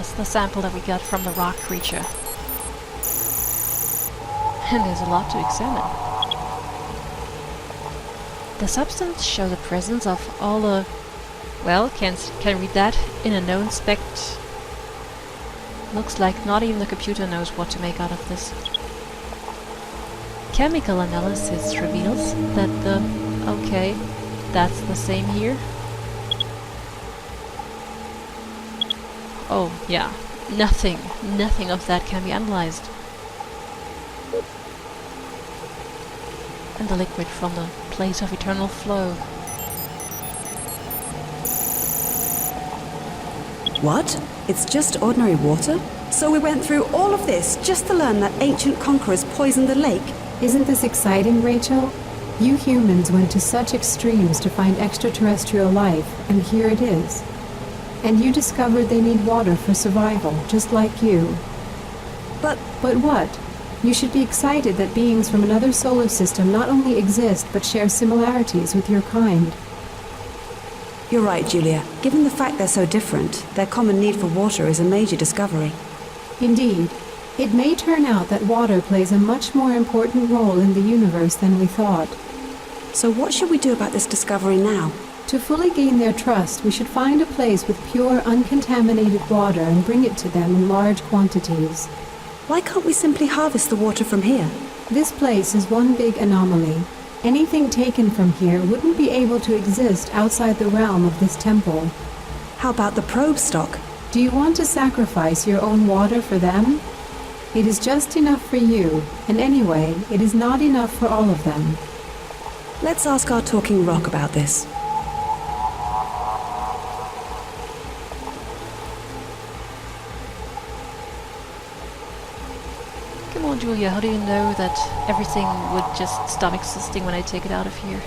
as the sample that we got from the rock creature. And there's a lot to examine. The substance shows the presence of all the... Well, can read that in a known spec. Looks like not even the computer knows what to make out of this. Chemical analysis reveals that the... Okay, that's the same here. Oh, yeah. Nothing of that can be analyzed. And the liquid from the place of eternal flow. What? It's just ordinary water? So we went through all of this just to learn that ancient conquerors poisoned the lake? Isn't this exciting, Rachel? You humans went to such extremes to find extraterrestrial life, and here it is. And you discovered they need water for survival, just like you. But what? You should be excited that beings from another solar system not only exist, but share similarities with your kind. You're right, Julia. Given the fact they're so different, their common need for water is a major discovery. Indeed. It may turn out that water plays a much more important role in the universe than we thought. So what should we do about this discovery now? To fully gain their trust, we should find a place with pure, uncontaminated water and bring it to them in large quantities. Why can't we simply harvest the water from here? This place is one big anomaly. Anything taken from here wouldn't be able to exist outside the realm of this temple. How about the probe stock? Do you want to sacrifice your own water for them? It is just enough for you, and anyway, it is not enough for all of them. Let's ask our talking rock about this. Come on, Julia, how do you know that everything would just stop existing when I take it out of here?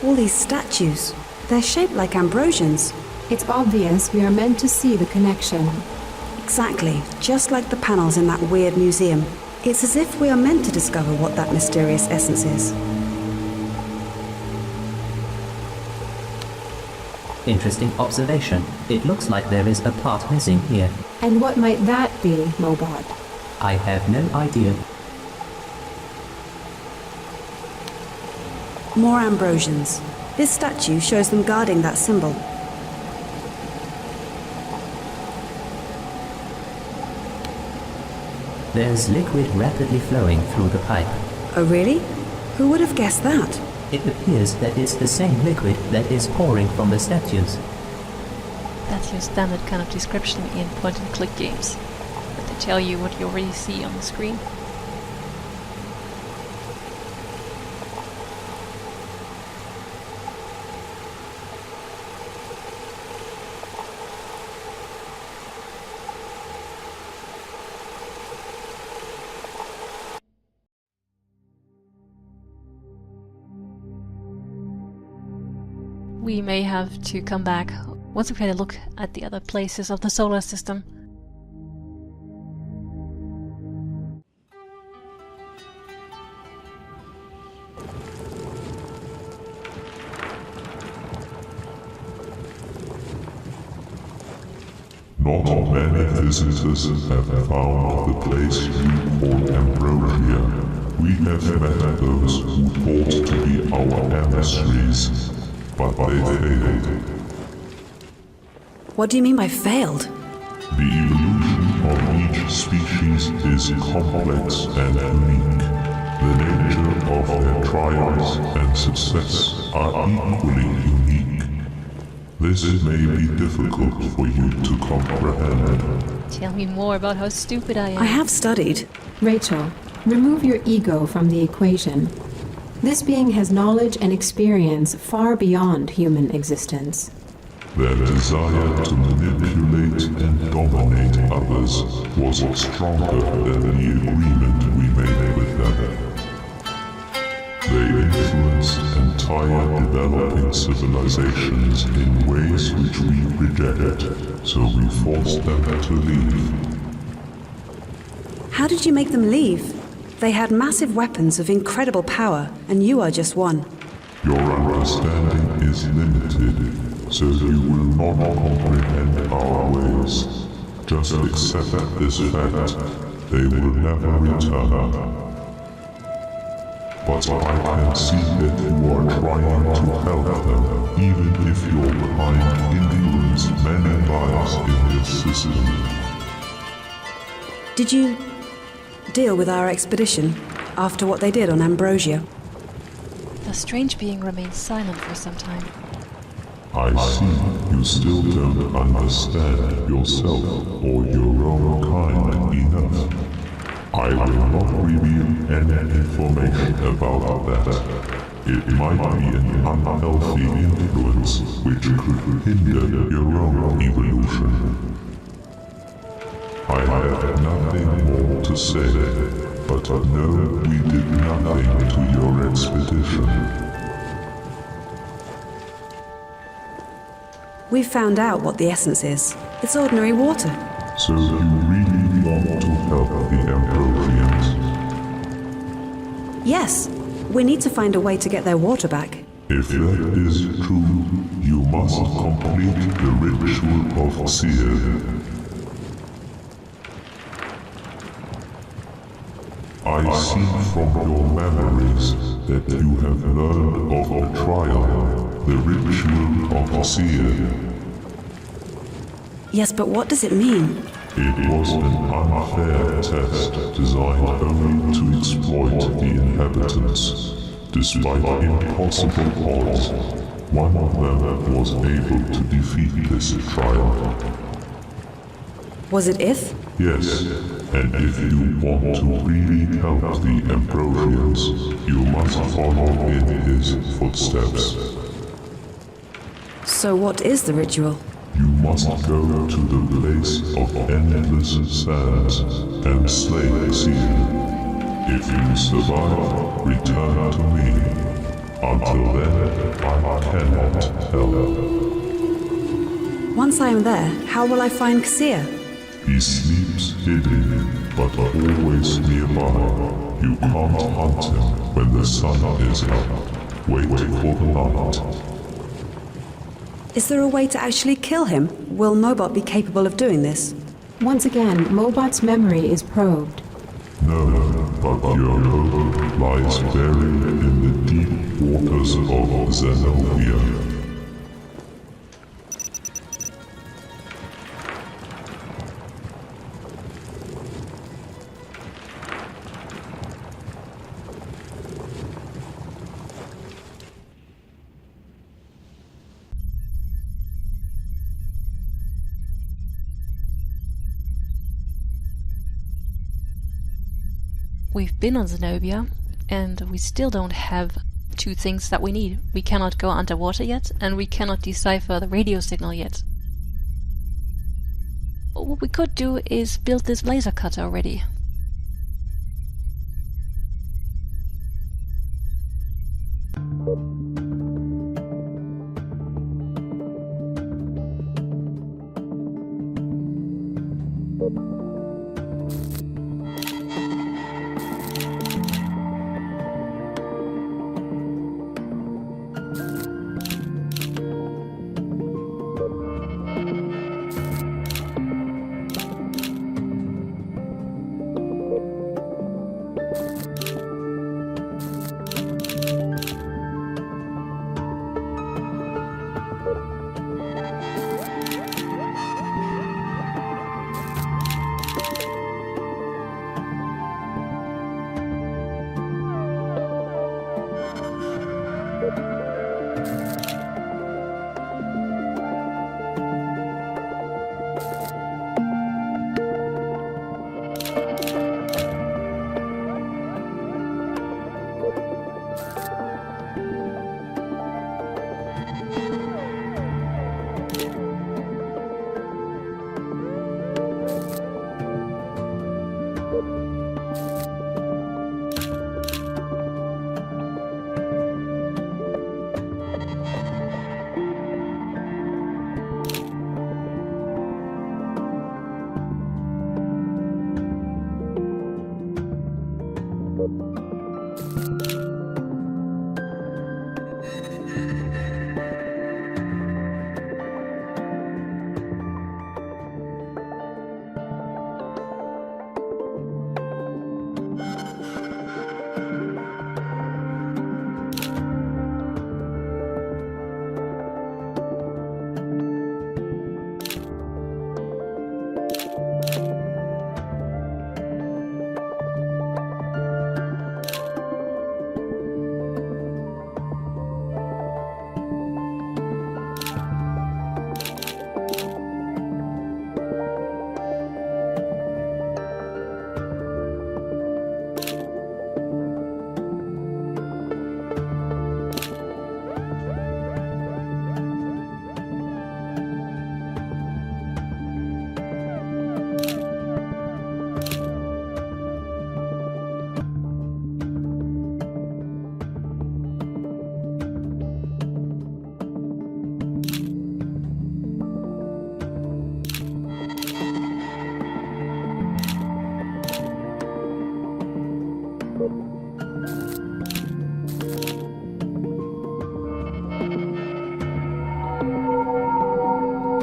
All these statues, they're shaped like Ambrosians. It's obvious we are meant to see the connection. Exactly, just like the panels in that weird museum. It's as if we are meant to discover what that mysterious essence is. Interesting observation. It looks like there is a part missing here. And what might that be, Mobot? I have no idea. More Ambrosians. This statue shows them guarding that symbol. There's liquid rapidly flowing through the pipe. Oh really? Who would have guessed that? It appears that it's the same liquid that is pouring from the statues. That's your standard kind of description in point-and-click games. But they tell you what you already see on the screen. We may have to come back once we've had a look at the other places of the solar system. Not many visitors have found the place you call Ambrosia. We have met those who thought to be our emissaries, but they failed. What do you mean by failed? The evolution of each species is complex and unique. The nature of their triumphs and success are equally unique. This may be difficult for you to comprehend. Tell me more about how stupid I am. I have studied. Rachel, remove your ego from the equation. This being has knowledge and experience far beyond human existence. Their desire to manipulate and dominate others was stronger than the agreement we made with them. They influenced entire developing civilizations in ways which we rejected, so we forced them to leave. How did you make them leave? They had massive weapons of incredible power, and you are just one. Your understanding is limited, so you will not comprehend our ways. Just accept this fact, they will never return. But I can see that you are trying to help them, even if your kind influenced many lives in this system. Did you deal with our expedition after what they did on Ambrosia? The strange being remained silent for some time. I see you still don't understand yourself or your own kind enough. I will not reveal any information about that. It might be an unhealthy influence which could hinder your own evolution. I have nothing more to say, but no, we did nothing to your expedition. We found out what the essence is. It's ordinary water. So you really want to help the Ambrosians? Yes, we need to find a way to get their water back. If that is true, you must complete the ritual of J.U.L.I.A. I see from your memories that you have learned of a trial, the ritual of J.U.L.I.A. Yes, but what does it mean? It was an unfair test designed only to exploit the inhabitants. Despite impossible odds, one of them was able to defeat this trial. Was it if? Yes, and if you want to really help the Ambrosians, you must follow in his footsteps. So what is the ritual? You must go to the place of endless sands and slay J.U.L.I.A. If you survive, return to me. Until then, I cannot help. Once I am there, how will I find J.U.L.I.A? He sleeps hidden, but always nearby. You can't hunt him when the sun is up. Wait for the night. Is there a way to actually kill him? Will Mobot be capable of doing this? Once again, Mobot's memory is probed. No, but your hope lies buried in the deep waters of Zenobia. We've been on Zenobia, and we still don't have two things that we need. We cannot go underwater yet, and we cannot decipher the radio signal yet. What we could do is build this laser cutter already.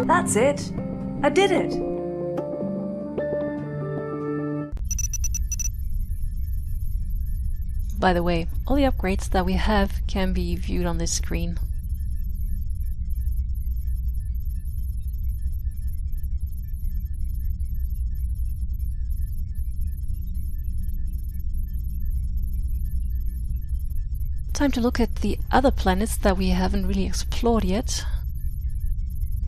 That's it. I did it. By the way, all the upgrades that we have can be viewed on this screen. Time to look at the other planets that we haven't really explored yet.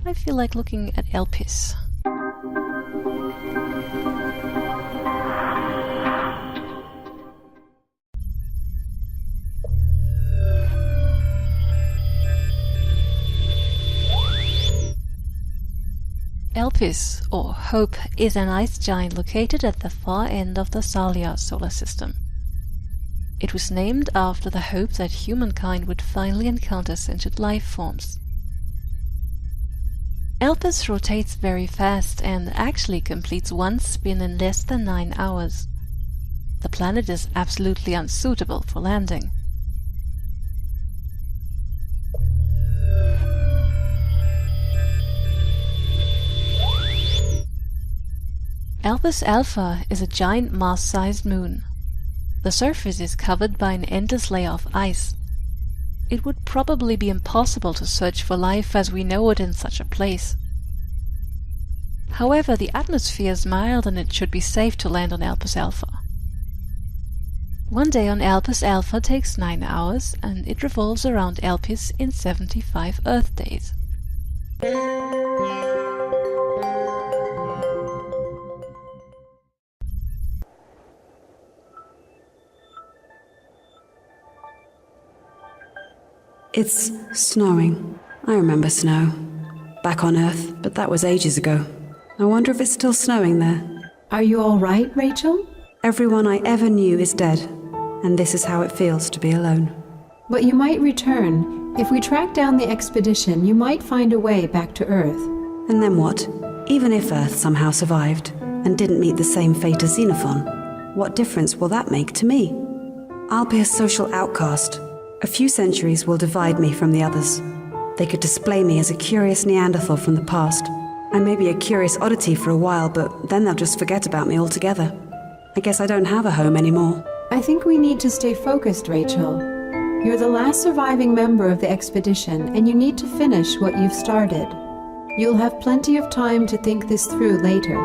I feel like looking at Elpis. Elpis, or Hope, is an ice giant located at the far end of the Salian solar system. It was named after the hope that humankind would finally encounter sentient life forms. Elpis rotates very fast and actually completes one spin in less than 9 hours. The planet is absolutely unsuitable for landing. Elpis Alpha is a giant Mars-sized moon. The surface is covered by an endless layer of ice. It would probably be impossible to search for life as we know it in such a place. However, the atmosphere is mild and it should be safe to land on Elpis Alpha. One day on Elpis Alpha takes 9 hours and it revolves around Elpis in 75 Earth days. It's snowing. I remember snow. Back on Earth, but that was ages ago. I wonder if it's still snowing there. Are you all right, Rachel? Everyone I ever knew is dead, and this is how it feels to be alone. But you might return. If we track down the expedition, you might find a way back to Earth. And then what? Even if Earth somehow survived, and didn't meet the same fate as Xenophon, what difference will that make to me? I'll be a social outcast. A few centuries will divide me from the others. They could display me as a curious Neanderthal from the past. I may be a curious oddity for a while, but then they'll just forget about me altogether. I guess I don't have a home anymore. I think we need to stay focused, Rachel. You're the last surviving member of the expedition, and you need to finish what you've started. You'll have plenty of time to think this through later.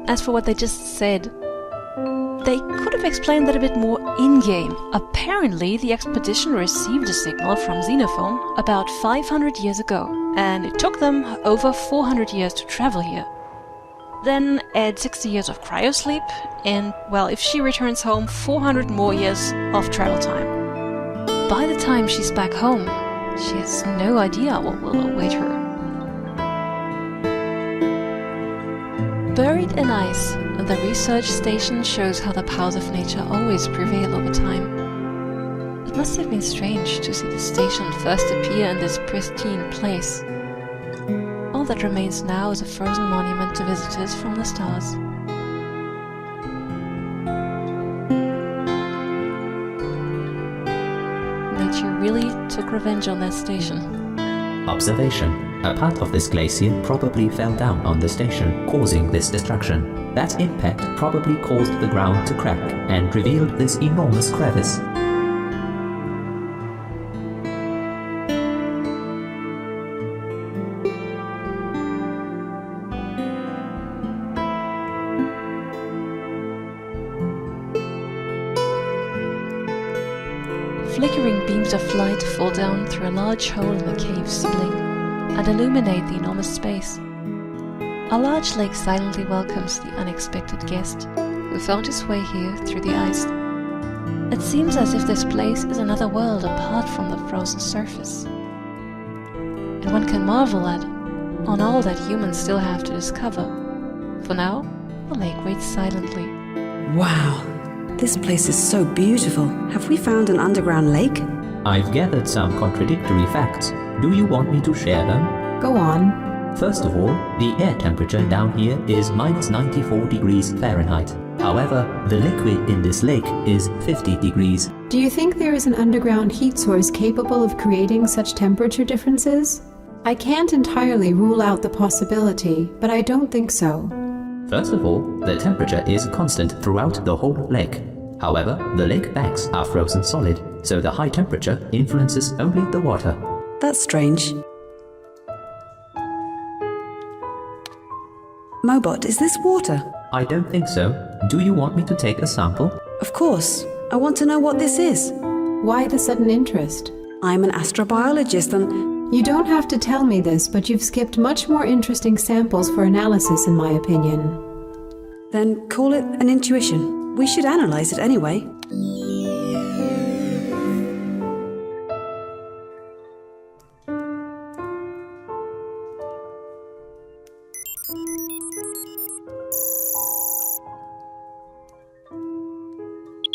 As for what they just said, they could have explained that a bit more in-game. Apparently, the expedition received a signal from Xenophon about 500 years ago, and it took them over 400 years to travel here. Then add 60 years of cryosleep, and, well, if she returns home, 400 more years of travel time. By the time she's back home, she has no idea what will await her. Buried in ice, the research station shows how the powers of nature always prevail over time. It must have been strange to see the station first appear in this pristine place. All that remains now is a frozen monument to visitors from the stars. Nature really took revenge on that station. Observation. A part of this glacier probably fell down on the station, causing this destruction. That impact probably caused the ground to crack and revealed this enormous crevice. Flickering beams of light fall down through a large hole in the cave's ceiling and illuminate the enormous space. A large lake silently welcomes the unexpected guest, who found his way here through the ice. It seems as if this place is another world apart from the frozen surface. And one can marvel on all that humans still have to discover. For now, the lake waits silently. Wow, this place is so beautiful. Have we found an underground lake? I've gathered some contradictory facts. Do you want me to share them? Go on. First of all, the air temperature down here is minus 94 degrees Fahrenheit. However, the liquid in this lake is 50 degrees. Do you think there is an underground heat source capable of creating such temperature differences? I can't entirely rule out the possibility, but I don't think so. First of all, the temperature is constant throughout the whole lake. However, the lake banks are frozen solid, so the high temperature influences only the water. That's strange. Mobot, is this water? I don't think so. Do you want me to take a sample? Of course. I want to know what this is. Why the sudden interest? I'm an astrobiologist and... You don't have to tell me this, but you've skipped much more interesting samples for analysis, in my opinion. Then call it an intuition. We should analyze it anyway.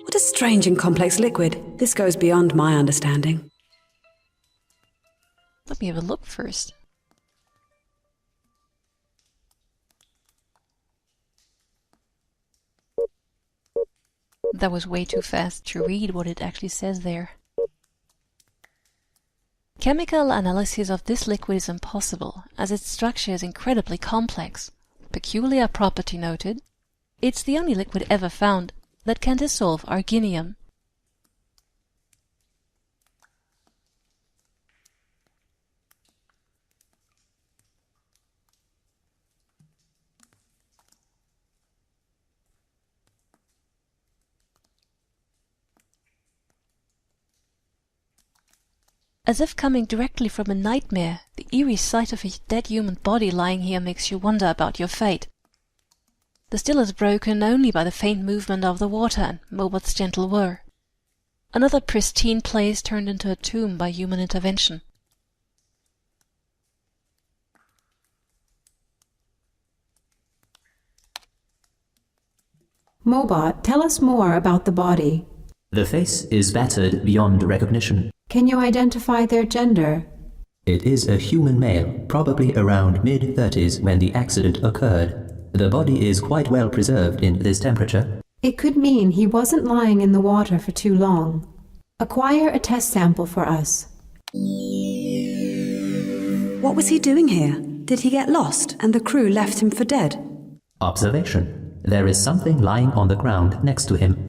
What a strange and complex liquid. This goes beyond my understanding. Let me have a look first. That was way too fast to read what it actually says there. Chemical analysis of this liquid is impossible, as its structure is incredibly complex. Peculiar property noted: it's the only liquid ever found that can dissolve arginium. As if coming directly from a nightmare, the eerie sight of a dead human body lying here makes you wonder about your fate. The still is broken only by the faint movement of the water and Mobot's gentle whir. Another pristine place turned into a tomb by human intervention. Mobot, tell us more about the body. The face is battered beyond recognition. Can you identify their gender? It is a human male, probably around mid-30s when the accident occurred. The body is quite well preserved in this temperature. It could mean he wasn't lying in the water for too long. Acquire a test sample for us. What was he doing here? Did he get lost and the crew left him for dead? Observation. There is something lying on the ground next to him.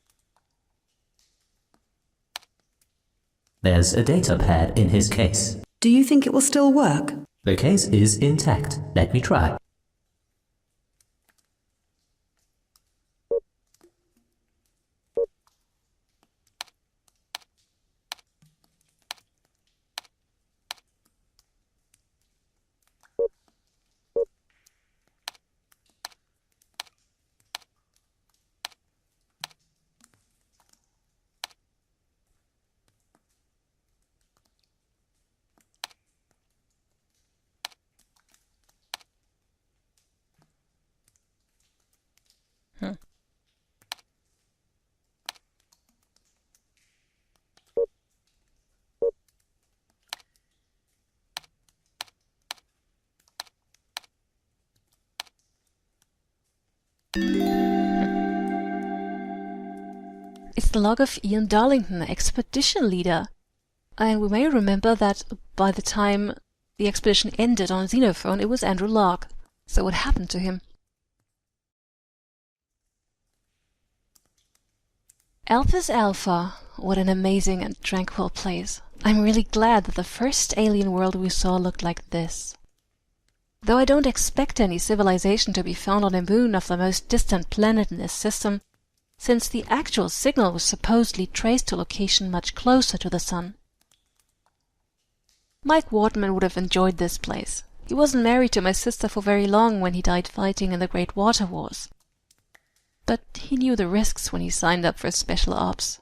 There's a data pad in his case. Do you think it will still work? The case is intact. Let me try. It's the log of Ian Darlington, expedition leader. And we may remember that by the time the expedition ended on Xenophone, it was Andrew Locke. So what happened to him? Elpis Alpha. What an amazing and tranquil place. I'm really glad that the first alien world we saw looked like this. Though I don't expect any civilization to be found on a moon of the most distant planet in this system, since the actual signal was supposedly traced to a location much closer to the Sun. Mike Waterman would have enjoyed this place. He wasn't married to my sister for very long when he died fighting in the Great Water Wars. But he knew the risks when he signed up for Special Ops.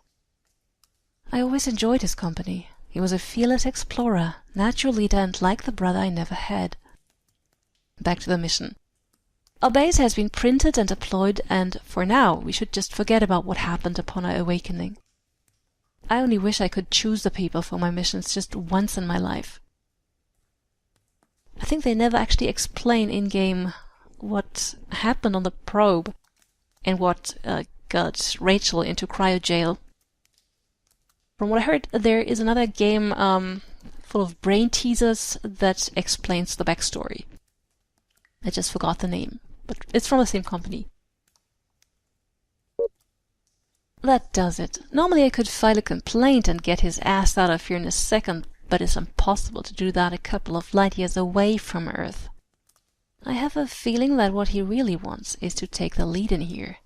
I always enjoyed his company. He was a fearless explorer, natural leader, and like the brother I never had. Back to the mission. Our base has been printed and deployed, and for now we should just forget about what happened upon our awakening. I only wish I could choose the people for my missions just once in my life. I think they never actually explain in-game what happened on the probe and what got Rachel into cryo jail. From what I heard, there is another game full of brain teasers that explains the backstory. I just forgot the name, but it's from the same company. That does it. Normally I could file a complaint and get his ass out of here in a second, but it's impossible to do that a couple of light years away from Earth. I have a feeling that what he really wants is to take the lead in here.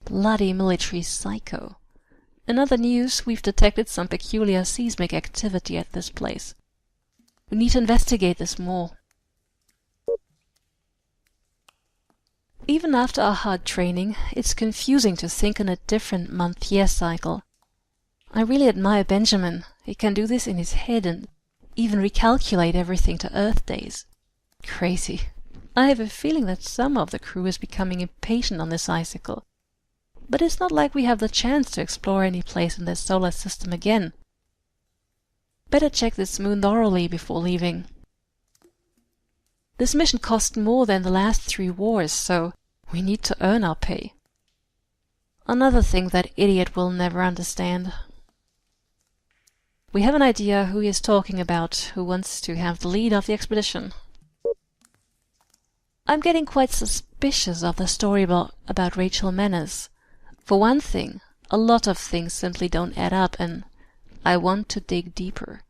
Bloody military psycho. In other news, we've detected some peculiar seismic activity at this place. We need to investigate this more. Even after our hard training, it's confusing to think in a different month-year cycle. I really admire Benjamin. He can do this in his head and even recalculate everything to Earth days. Crazy. I have a feeling that some of the crew is becoming impatient on this icicle. But it's not like we have the chance to explore any place in this solar system again. Better check this moon thoroughly before leaving. This mission cost more than the last 3 wars, so we need to earn our pay. Another thing that idiot will never understand. We have an idea who he is talking about, who wants to have the lead of the expedition. I'm getting quite suspicious of the story about Rachel Manners. For one thing, a lot of things simply don't add up, and I want to dig deeper.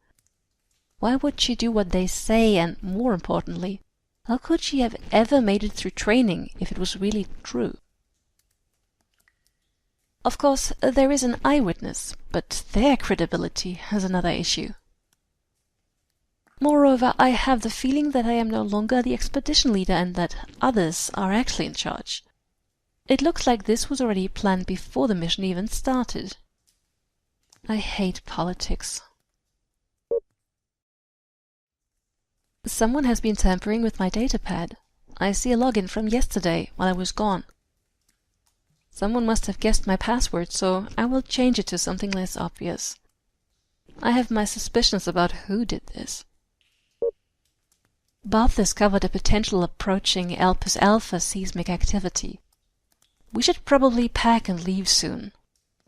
Why would she do what they say, and more importantly, how could she have ever made it through training if it was really true? Of course, there is an eyewitness, but their credibility is another issue. Moreover, I have the feeling that I am no longer the expedition leader and that others are actually in charge. It looks like this was already planned before the mission even started. I hate politics. Someone has been tampering with my datapad. I see a login from yesterday while I was gone. Someone must have guessed my password, so I will change it to something less obvious. I have my suspicions about who did this. Bob discovered a potential approaching Elpis Alpha seismic activity. We should probably pack and leave soon.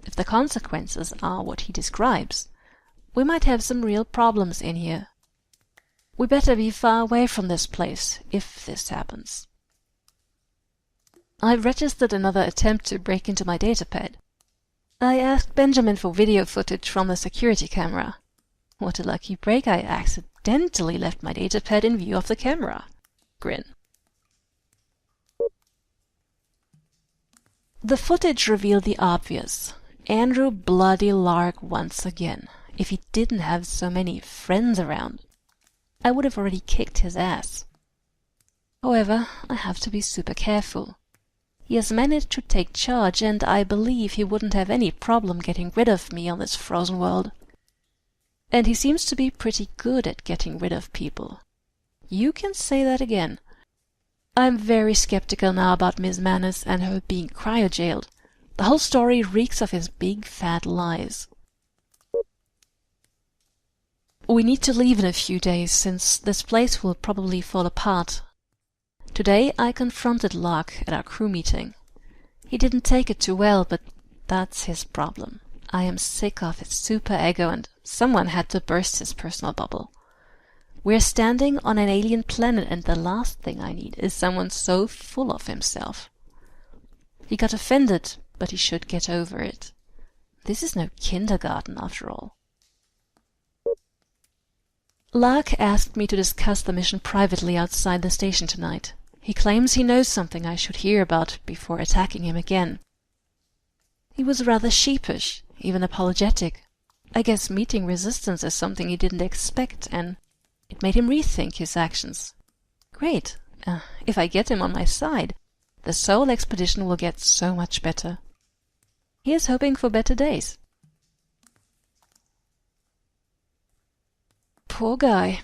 If the consequences are what he describes, we might have some real problems in here. We better be far away from this place, if this happens. I've registered another attempt to break into my datapad. I asked Benjamin for video footage from the security camera. What a lucky break, I accidentally left my datapad in view of the camera. Grin. The footage revealed the obvious. Andrew bloody Lark once again. If he didn't have so many friends around, I would have already kicked his ass. However, I have to be super careful. He has managed to take charge, and I believe he wouldn't have any problem getting rid of me on this frozen world. And he seems to be pretty good at getting rid of people. You can say that again. I'm very skeptical now about Miss Manners and her being cryo-jailed. The whole story reeks of his big fat lies. We need to leave in a few days, since this place will probably fall apart. Today I confronted Locke at our crew meeting. He didn't take it too well, but that's his problem. I am sick of his super ego, and someone had to burst his personal bubble. We're standing on an alien planet, and the last thing I need is someone so full of himself. He got offended, but he should get over it. This is no kindergarten, after all. Lark asked me to discuss the mission privately outside the station tonight. He claims he knows something I should hear about before attacking him again. He was rather sheepish, even apologetic. I guess meeting resistance is something he didn't expect, and it made him rethink his actions. Great. If I get him on my side, the Soul expedition will get so much better. Here's hoping for better days. Poor guy.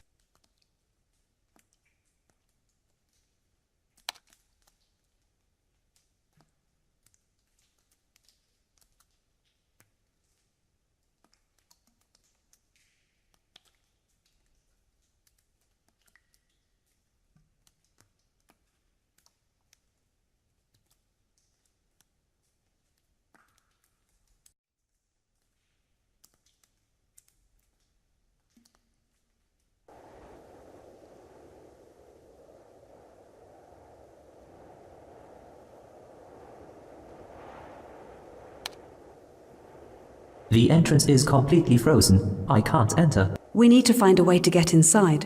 The entrance is completely frozen. I can't enter. We need to find a way to get inside.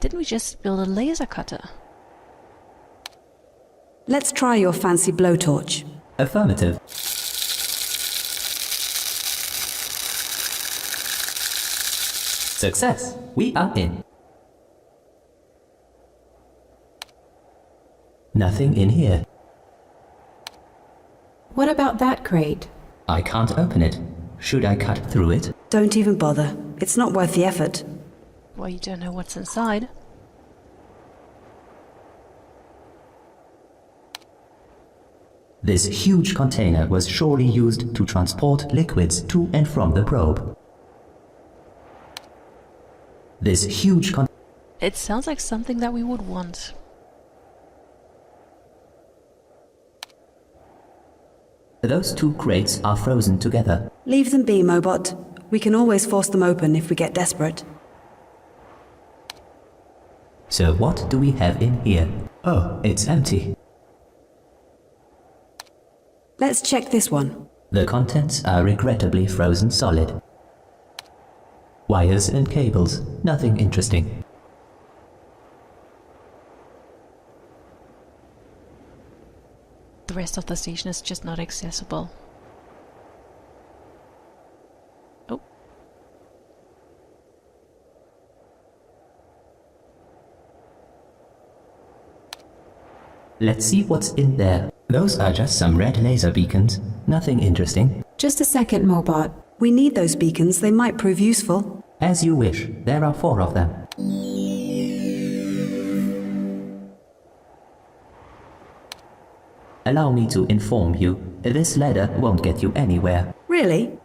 Didn't we just build a laser cutter? Let's try your fancy blowtorch. Affirmative. Success! We are in. Nothing in here. What about that crate? I can't open it. Should I cut through it? Don't even bother. It's not worth the effort. Well, you don't know what's inside. This huge container was surely used to transport liquids to and from the probe. This huge It sounds like something that we would want. Those two crates are frozen together. Leave them be, Mobot. We can always force them open if we get desperate. So what do we have in here? Oh, it's empty. Let's check this one. The contents are regrettably frozen solid. Wires and cables, nothing interesting. The rest of the station is just not accessible. Oh. Let's see what's in there. Those are just some red laser beacons. Nothing interesting. Just a second, Mobot. We need those beacons. They might prove useful. As you wish. There are 4 of them. Allow me to inform you, this ladder won't get you anywhere. Really?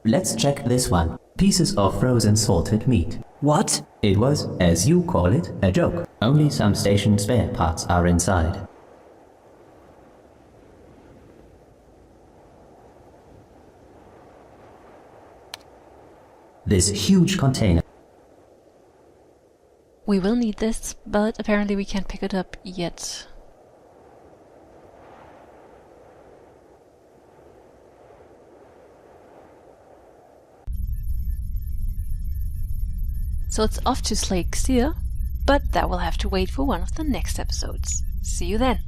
Let's check this one. Pieces of frozen salted meat. What? It was, as you call it, a joke. Only some station spare parts are inside. This huge container. We will need this, but apparently we can't pick it up yet. So it's off to Slake Seer, but that will have to wait for one of the next episodes. See you then!